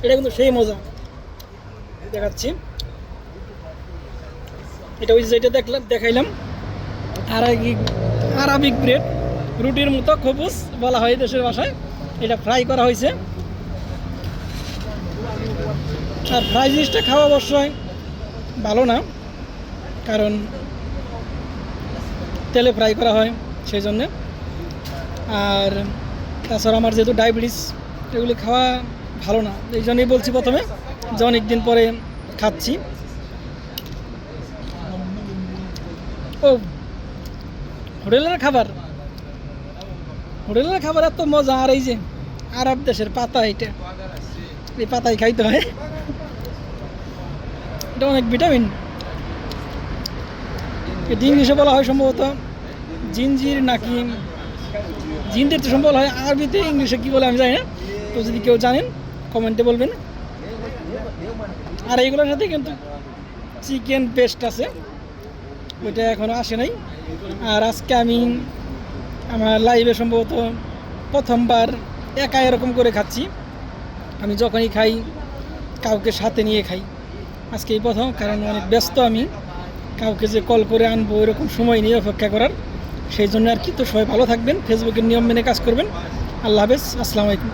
এটা কিন্তু সেই মজা দেখাচ্ছি। এটা ওই যেটা দেখাইলাম আরাবিক ব্রেড, রুটির মতো খবুজ বলা হয় দেশের ভাষায়। এটা ফ্রাই করা হয়েছে। আর ফ্রাই জিনিসটা খাওয়া অবশ্যই ভালো না, কারণ তেলে ফ্রাই করা হয় সেই জন্যে। আর তাছাড়া আমার যেহেতু ডায়াবেটিস, এগুলি খাওয়া ভালো না, এই জন্যই বলছি প্রথমে যে অনেক দিন পরে খাচ্ছি। ও হোটেলের খাবার এত মজা। আর এই যে আরব দেশের পাতা, এই পাতাই খাইতে হয়। এটা অনেক ভিটামিন। এটি ইংলিশে বলা হয় সম্ভবত জিঞ্জির, নাকি জিনদের তো সম্ভব হয়, আরবিতে ইংলিশে কী বলে আমি জানি না। তো যদি কেউ জানেন কমেন্টে বলবেন। আর এইগুলোর সাথে কিন্তু চিকেন পেস্ট আছে, ওইটা এখনও আসে নাই। আর আজকে আমি আমার লাইভে সম্ভবত প্রথমবার একা এরকম করে খাচ্ছি। আমি যখনই খাই কাউকে সাথে নিয়ে খাই, আজকে এই প্রথম, কারণ অনেক ব্যস্ত আমি। কাউকে যে কল করে আনবো এরকম সময় নিয়ে অপেক্ষা করার, সেই জন্য আর কি। তো সবাই ভালো থাকবেন, ফেসবুকের নিয়ম মেনে কাজ করবেন। আল্লাহ হাফেজ, আসসালামু আলাইকুম।